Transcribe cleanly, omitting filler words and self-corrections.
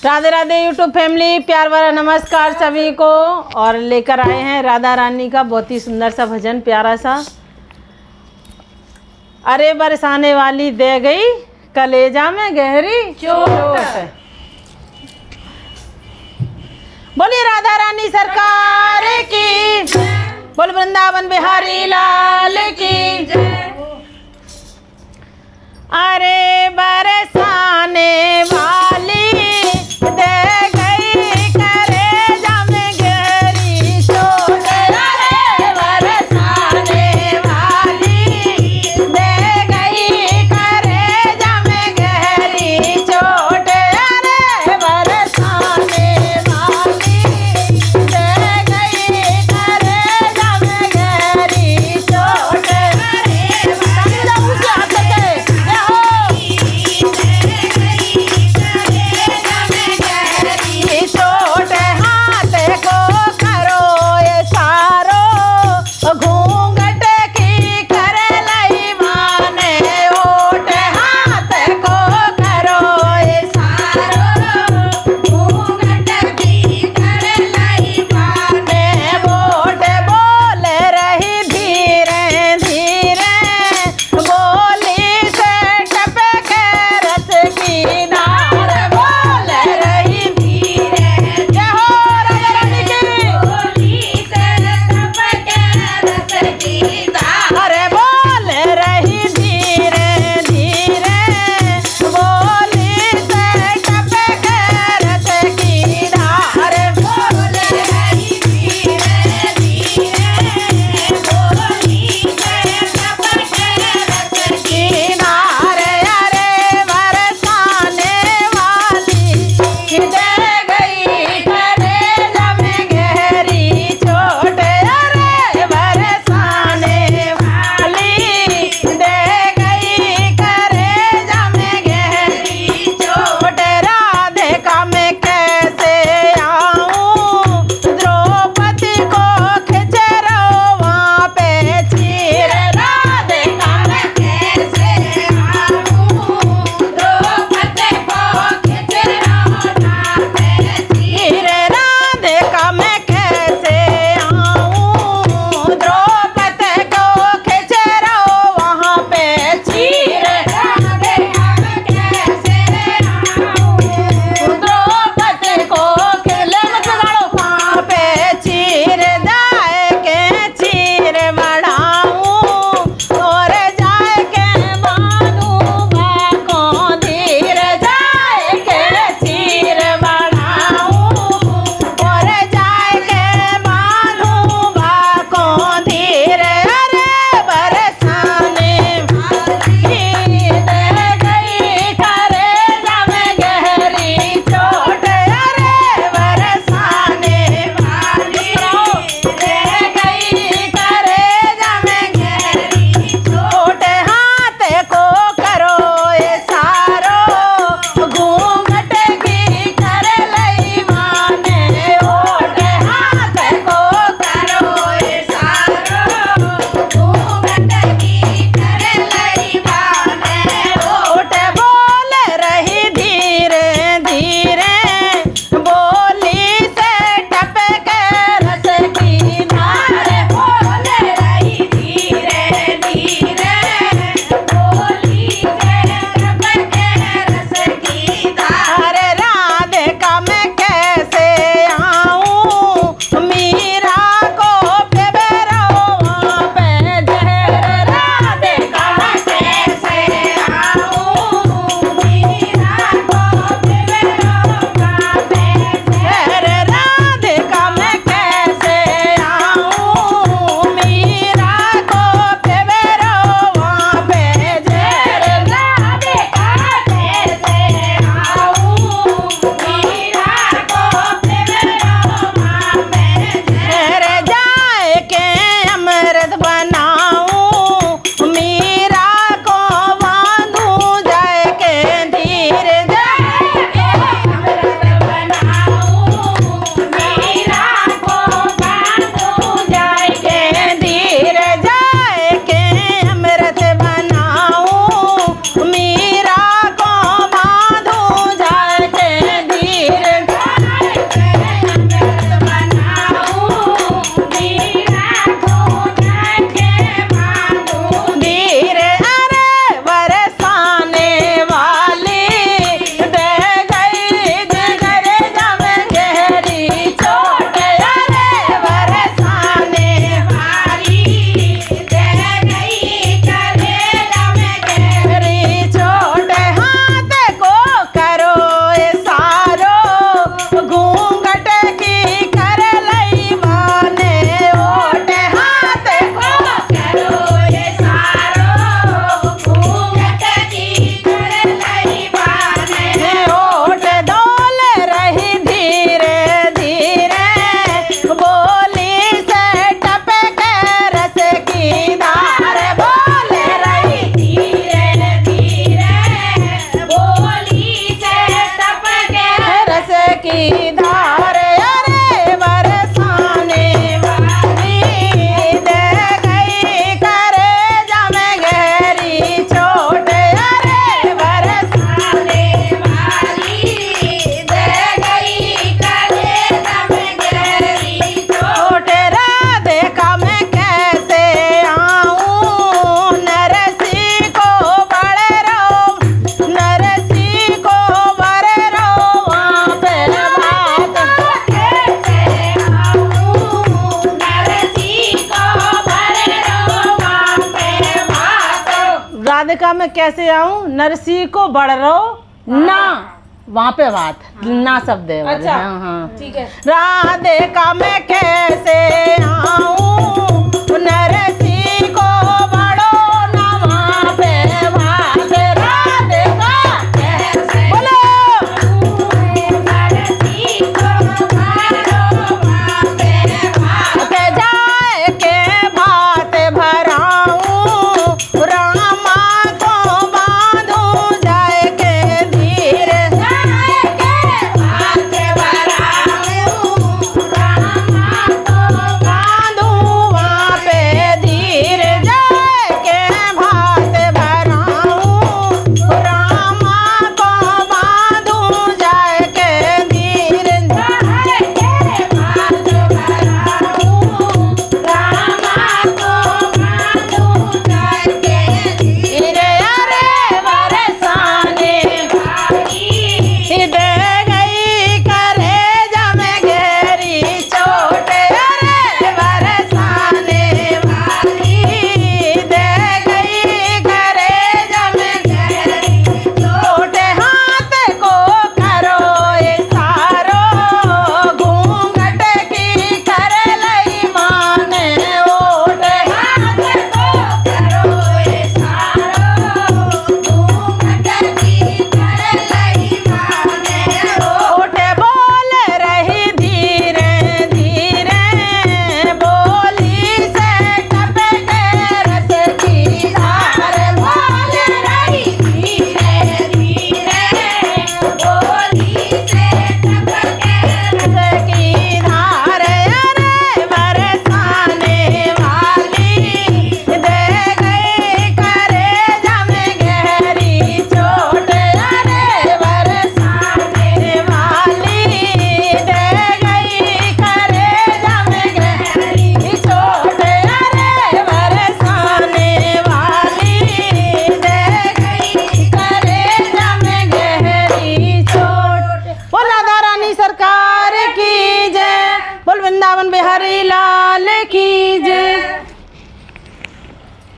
Radhe Radhe YouTube family, प्यार भरा नमस्कार सभी को। और लेकर आए हैं राधा रानी का बहुत ही सुंदर सा भजन, प्यारा सा। अरे बरसाने वाली दे गई कलेजा में गहरी चोट। बोलिए राधा रानी सरकार की, बोल वृंदावन बिहारी लाल की। अरे बरसाने वाली दे गई कलेजा में गहरी चोट। अरे बरसाने वाली दे गई कलेजा में गहरी चोट। अरे बरसाने वाली दे गई कलेजा में गहरी चोट। अरे देखा मैं कैसे आऊं, नरसी को बढ़ रो ना, वहाँ पे बात ना शब्द है। अच्छा, हाँ हाँ ठीक है। राधे का मैं कैसे आऊं, नरसी को बढ़ो ना, वहाँ पे बात राधे का कैसे, बोलो नरसी को बढ़ो वहाँ पे बात, जाए के भात भराऊं, रामा को बांधू जाए के धीरे, जाए के भात भराऊं, रामा को बांधू वहाँ पे धीरे, जाए के भात भराऊं, रामा को बांधू जाए के धीरे, जाए के भात भराऊं, रामा को बांधू जाए के धीरे, अरे बरसाने वाली दे गई कलेजा में गहरी चोट, अरे बरसाने वाली दे गई कलेजा में गहरी चोट, हाथ को करो इशारो, घूंघट की कर लई माने ओट, हाथ को करो इशारो, घूंघट की कर लई माने ओट, बोल रही धीरे धीरे, बोली से टपके रस की धार, बोल रही धीरे धीरे, बोली से टपके रस की धार, अरे बरसाने वाली दे गई कलेजा में गहरी चोट, अरे बरसाने वाली दे गई कलेजा में गहरी चोट, अरे बरसाने वाली दे गई कलेजा में गहरी चोट। बोल राधा रानी सरकार की जय, बोल वृंदावन बिहारी लाल की